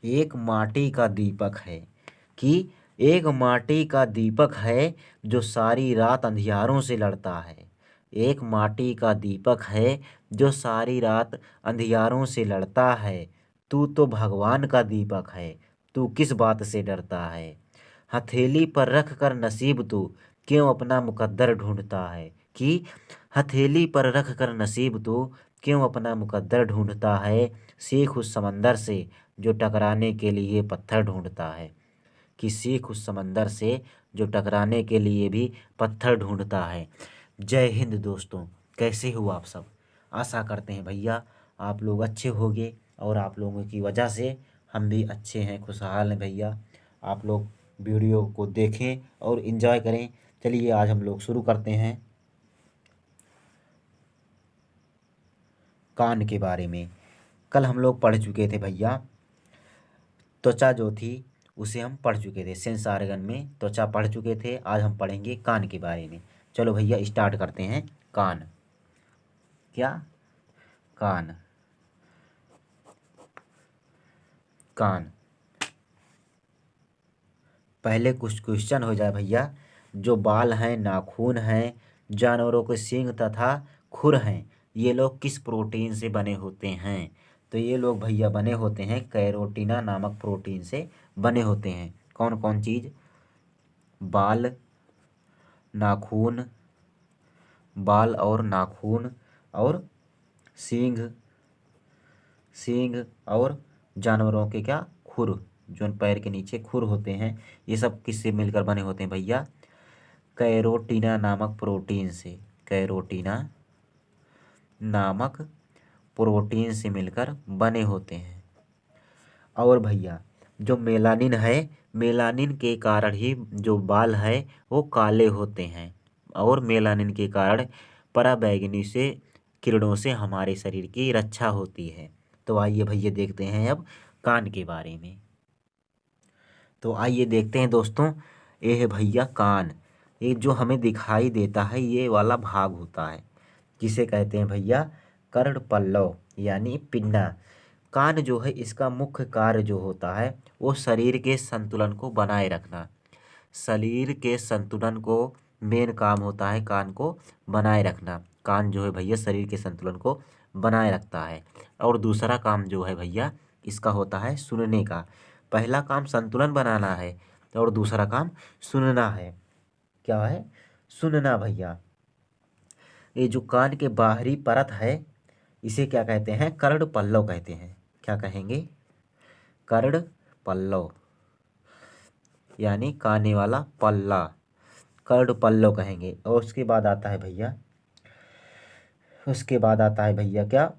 एक माटी का दीपक है कि एक माटी का दीपक है जो सारी रात अंधियारों से लड़ता है। एक माटी का दीपक है जो सारी रात अंधियारों से लड़ता है। तू तो भगवान का दीपक है, तू किस बात से डरता है। हथेली पर रख कर नसीब तू क्यों अपना मुकद्दर ढूंढता है कि हथेली पर रख कर नसीब तू क्यों अपना मुकद्दर ढूंढता है। सीख उस समंदर से जो टकराने के लिए पत्थर ढूंढता है कि सीख उस समंदर से जो टकराने के लिए भी पत्थर ढूंढता है। जय हिंद दोस्तों, कैसे हो आप सब। आशा करते हैं भैया आप लोग अच्छे होंगे और आप लोगों की वजह से हम भी अच्छे हैं, खुशहाल हैं भैया। आप लोग वीडियो को देखें और इन्जॉय करें। चलिए आज हम लोग शुरू करते हैं कान के बारे में। कल हम लोग पढ़ चुके थे भैया, त्वचा जो थी उसे हम पढ़ चुके थे। सेंस ऑर्गन में त्वचा पढ़ चुके थे। आज हम पढ़ेंगे कान के बारे में। चलो भैया स्टार्ट करते हैं। कान, क्या कान, कान। पहले कुछ क्वेश्चन हो जाए भैया। जो बाल हैं, नाखून हैं, जानवरों के सींग तथा खुर हैं, ये लोग किस प्रोटीन से बने होते हैं। तो ये लोग भैया बने होते हैं कैरोटीना नामक प्रोटीन से बने होते हैं। कौन कौन चीज़, बाल, नाखून, बाल और नाखून और सींग, सींग और जानवरों के क्या, खुर, जो पैर के नीचे खुर होते हैं, ये सब किससे मिलकर बने होते हैं भैया, कैरोटीना नामक प्रोटीन से। कैरोटीना नामक प्रोटीन से मिलकर बने होते हैं। और भैया जो मेलानिन है, मेलानिन के कारण ही जो बाल है वो काले होते हैं और मेलानिन के कारण पराबैंगनी से किरणों से हमारे शरीर की रक्षा होती है। तो आइए भैया देखते हैं अब कान के बारे में। तो आइए देखते हैं दोस्तों, ये है भैया कान। ये जो हमें दिखाई देता है ये वाला भाग होता है जिसे कहते हैं भैया कर्णपल्लव यानी पिन्ना। कान जो है इसका मुख्य कार्य जो होता है वो शरीर के संतुलन को बनाए रखना। शरीर के संतुलन को मेन काम होता है कान को बनाए रखना। कान जो है भैया शरीर के संतुलन को बनाए रखता है। और दूसरा काम जो है भैया इसका होता है सुनने का। पहला काम संतुलन बनाना है और दूसरा काम सुनना है। क्या है, सुनना भैया। ये जो कान के बाहरी परत है इसे क्या कहते हैं, कर्णपल्लव कहते हैं। क्या कहेंगे, कर्णपल्लव यानी काने वाला पल्ला, कर्णपल्लव कहेंगे। और उसके बाद आता है भैया, उसके बाद आता है भैया क्या,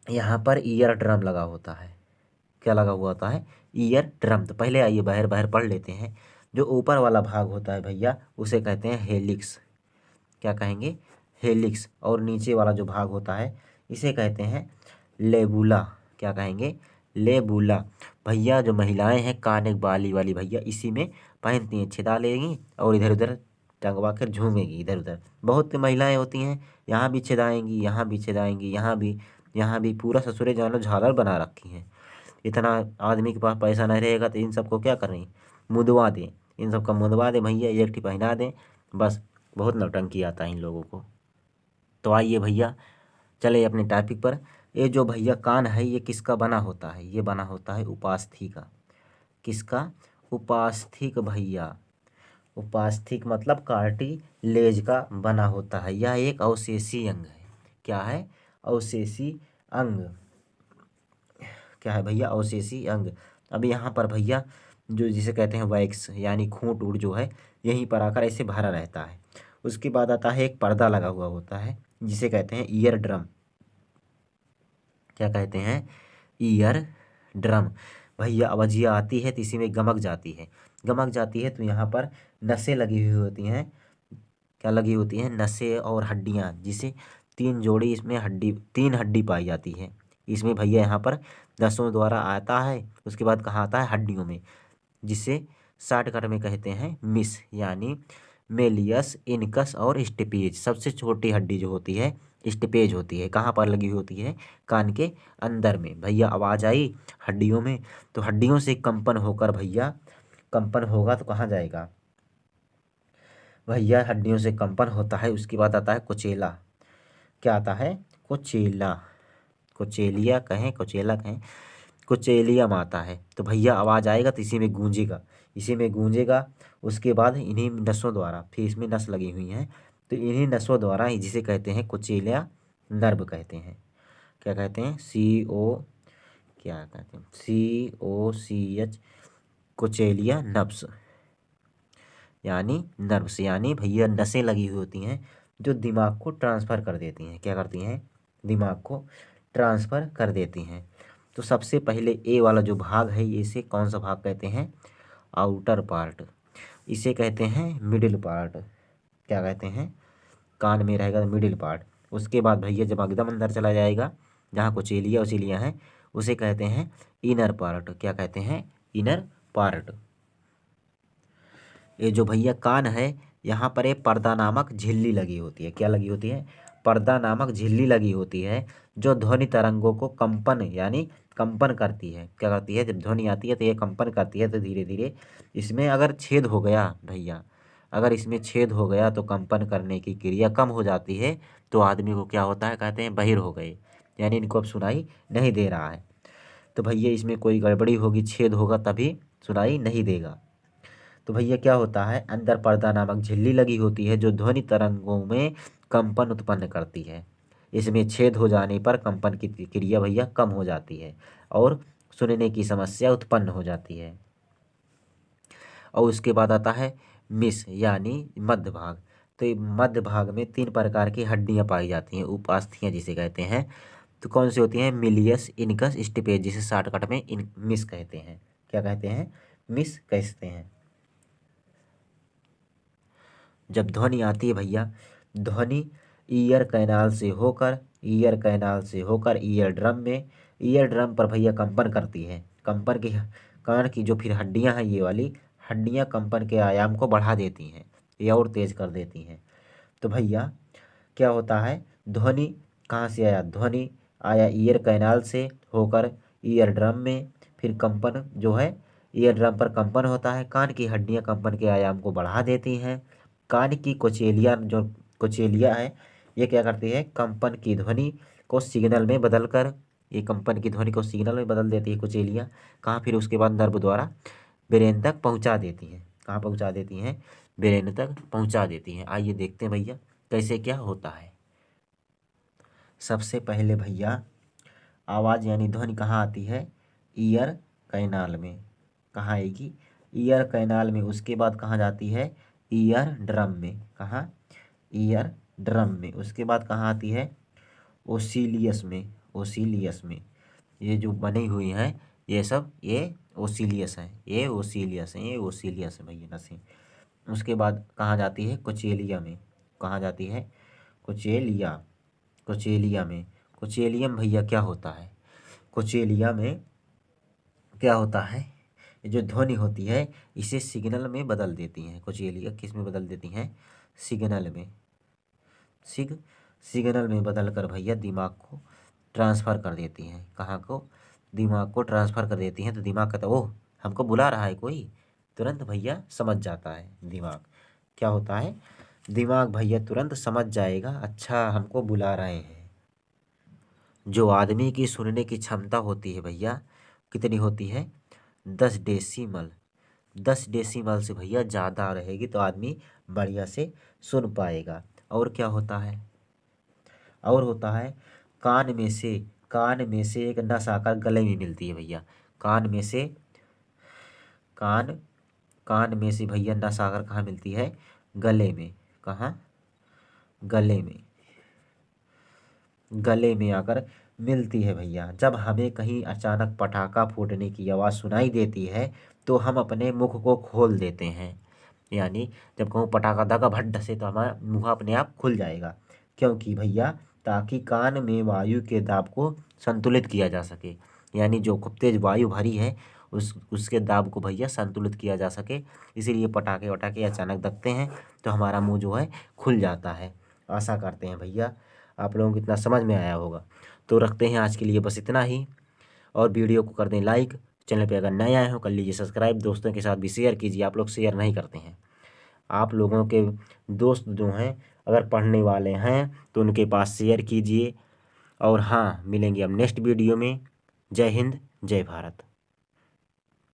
यहाँ पर ईयर ड्रम लगा होता है। क्या लगा हुआ होता है, ईयर ड्रम। तो पहले आइए बाहर बाहर पढ़ लेते हैं। जो ऊपर वाला भाग होता है भैया उसे कहते हैं हेलिक्स। क्या कहेंगे, हेलिक्स। और नीचे वाला जो भाग होता है इसे कहते हैं लेबुला। क्या कहेंगे, लेबुला। भैया जो महिलाएं हैं कान एक बाली वाली भैया इसी में पहनती हैं, छिदा लेंगी और इधर उधर टंगवा कर झूमेंगी इधर उधर। बहुत महिलाएं होती हैं, यहाँ भी छिदाएंगी, यहाँ भी छिदाएंगी, यहाँ भी, यहाँ भी। पूरा ससुरे जानो झालर बना रखी हैं। इतना आदमी के पास पैसा नहीं रहेगा तो इन सबको क्या करें, मुदवा दें। इन सबका मुदवा दें भैया, एक ठी पहना दें बस। बहुत नौटंकी आता है इन लोगों को। तो आइए भैया चले अपने टॉपिक पर। ये जो भैया कान है ये किसका बना होता है, ये बना होता है उपास्थि का। किसका, उपास्थिक भैया। उपास्थिक मतलब कार्टिलेज का बना होता है। यह एक अवशेषी अंग है। क्या है, अवशेषी अंग। क्या है भैया, अवशेषी अंग। अब यहाँ पर भैया जो जिसे कहते हैं वैक्स यानी खूंट उड़ जो है यहीं पर आकर ऐसे भरा रहता है। उसके बाद आता है एक पर्दा लगा हुआ होता है जिसे कहते हैं ईयर ड्रम। क्या कहते हैं, ईयर ड्रम। भैया आवाजिया आती है तो इसी में गमक जाती है। गमक जाती है तो यहाँ पर नसें लगी हुई होती हैं। क्या लगी होती हैं, नसें और हड्डियाँ, जिसे तीन जोड़ी इसमें हड्डी, तीन हड्डी पाई जाती है इसमें भैया। यहाँ पर नसों द्वारा आता है, उसके बाद कहाँ आता है, हड्डियों में, जिसे शॉर्टकट में कहते हैं मिस यानी मेलियस, इनकस और स्टेपेज। सबसे छोटी हड्डी जो होती है स्टेपेज होती है। कहाँ पर लगी हुई होती है? कान के अंदर में। भैया आवाज़ आई हड्डियों में, तो हड्डियों से कंपन होकर भैया, कंपन होगा तो कहाँ जाएगा भैया? हड्डियों से कंपन होता है। उसके बाद आता है कुचेला। क्या आता है? कुचेला, कुचेलिया कहें, कुचेला कहें, कुचेलियम आता है। तो भैया आवाज़ आएगा तो इसी में गूंजेगा, इसी में गूंजेगा। उसके बाद इन्हीं नसों द्वारा, फिर इसमें नस लगी हुई हैं, तो इन्हीं नसों द्वारा ही जिसे कहते हैं कुचेलिया नर्व कहते हैं। क्या कहते हैं? क्या कहते हैं? COCH, कुचेलिया नर्व्स, यानी नर्व्स, यानी भैया नसें लगी हुई होती हैं जो दिमाग को ट्रांसफ़र कर देती हैं। क्या करती हैं? दिमाग को ट्रांसफ़र कर देती हैं। तो सबसे पहले ए वाला जो भाग है, इसे कौन सा भाग कहते हैं? Outer part. इसे कहते हैं मिडिल पार्ट। क्या कहते हैं? कान में रहेगा मिडिल पार्ट। उसके बाद भैया जब एकदम अंदर चला जाएगा, जहाँ कुचेलिया उचेलिया हैं, उसे कहते हैं इनर पार्ट। क्या कहते हैं? Inner part. ये जो भैया कान है, यहाँ पर एक पर्दा नामक झिल्ली लगी होती है। क्या लगी होती है? पर्दा नामक झिल्ली लगी होती है, जो ध्वनि तरंगों को कंपन, यानी कंपन करती है। क्या करती है? जब ध्वनि आती है तो ये कंपन करती है, तो धीरे धीरे इसमें अगर छेद हो गया भैया, अगर इसमें छेद हो गया तो कंपन करने की क्रिया कम हो जाती है। तो आदमी को क्या होता है? कहते हैं बहिर हो गए, यानी इनको अब सुनाई नहीं दे रहा है। तो भैया इसमें कोई गड़बड़ी होगी, छेद होगा तभी सुनाई नहीं देगा। तो भैया क्या होता है? अंदर पर्दा नामक झिल्ली लगी होती है, जो ध्वनि तरंगों में कंपन उत्पन्न करती है। इसमें छेद हो जाने पर कंपन की क्रिया भैया कम हो जाती है और सुनने की समस्या उत्पन्न हो जाती है। और उसके बाद आता है मिस, यानी मध्य भाग। तो ये मध्य भाग में 3 प्रकार की हड्डियां पाई जाती हैं, उपास्थियां जिसे कहते हैं। तो कौन सी होती हैं? मिलियस, इनकस, स्टिपेज, जिसे शॉर्टकट में मिस कहते हैं। क्या कहते हैं? मिस कहते हैं। जब ध्वनि आती है भैया, ध्वनि ईयर कैनाल से होकर, ईयर कैनाल से होकर ईयर ड्रम में, ईयर ड्रम पर भैया कंपन करती है। कंपन के कान की जो फिर हड्डियां हैं, ये वाली हड्डियां कंपन के आयाम को बढ़ा देती हैं या और तेज कर देती हैं। तो भैया क्या होता है? ध्वनि कहाँ से आया? ध्वनि आया ईयर कैनाल से होकर ईयर ड्रम में, फिर कंपन जो है ईयर ड्रम पर कंपन होता है, कान की हड्डियां कंपन के आयाम को बढ़ा देती हैं। कान की कोचेलिया, जो कोचेलिया है, ये क्या करती है? कंपन की ध्वनि को सिग्नल में बदलकर, ये कंपन की ध्वनि को सिग्नल में बदल देती है कोचेलिया। कहाँ? फिर उसके बाद नर्व द्वारा ब्रेन तक पहुँचा देती हैं। कहाँ पहुँचा देती हैं? ब्रेन तक पहुँचा देती हैं। आइए देखते हैं भैया कैसे क्या होता है। सबसे पहले भैया आवाज़ यानी ध्वनि कहाँ आती है? ईयर कैनाल में। कहाँ आएगी? ईयर कैनाल में। उसके बाद कहाँ जाती है? ईयर ड्रम में। कहाँ? ईयर ड्रम में। उसके बाद कहाँ आती है? ओसिलियस में। ओसिलियस में। ये जो बनी हुई हैं ये सब, ये ओसिलियस हैं, ये ओसिलियस हैं, ये ओसिलियस है भैया नसें। उसके बाद कहाँ जाती है? कोचेलिया में। कहाँ जाती है? कोचेलिया, कोचेलिया में। कोचेलियम भैया क्या होता है? कोचेलिया में क्या होता है? ये जो ध्वनि होती है इसे सिग्नल में बदल देती हैं। कोचेलिया किस में बदल देती हैं? सिग्नल में। सिग्नल में बदल कर भैया दिमाग को ट्रांसफ़र कर देती हैं। कहाँ को? दिमाग को ट्रांसफ़र कर देती हैं। तो दिमाग कहता है ओह हमको बुला रहा है कोई, तुरंत भैया समझ जाता है दिमाग। क्या होता है? दिमाग भैया तुरंत समझ जाएगा, अच्छा हमको बुला रहे हैं। जो आदमी की सुनने की क्षमता होती है भैया, कितनी होती है? 10 डेसीमल। 10 डेसीमल से भैया ज़्यादा रहेगी तो आदमी बढ़िया से सुन पाएगा। और क्या होता है? और होता है कान में से एक नस आकर गले में मिलती है भैया। कान में से कान कान में से भैया नस आकर कहाँ मिलती है? गले में। कहाँ? गले में। गले में आकर मिलती है भैया। जब हमें कहीं अचानक पटाखा फूटने की आवाज़ सुनाई देती है तो हम अपने मुख को खोल देते हैं, यानी जब कहूँ पटाखा दागा भट से तो हमारा मुँह अपने आप खुल जाएगा। क्योंकि भैया ताकि कान में वायु के दाब को संतुलित किया जा सके, यानी जो खूब तेज वायु भरी है उसके दाब को भैया संतुलित किया जा सके। इसीलिए पटाखे वटाखे अचानक दबते हैं तो हमारा मुंह जो है खुल जाता है। आशा करते हैं भैया आप लोगों को इतना समझ में आया होगा। तो रखते हैं आज के लिए बस इतना ही, और वीडियो को कर दें लाइक, चैनल पे अगर नए आए हो कर लीजिए सब्सक्राइब, दोस्तों के साथ भी शेयर कीजिए। आप लोग शेयर नहीं करते हैं। आप लोगों के दोस्त जो हैं अगर पढ़ने वाले हैं तो उनके पास शेयर कीजिए। और हाँ, मिलेंगे अब नेक्स्ट वीडियो में। जय हिंद, जय भारत।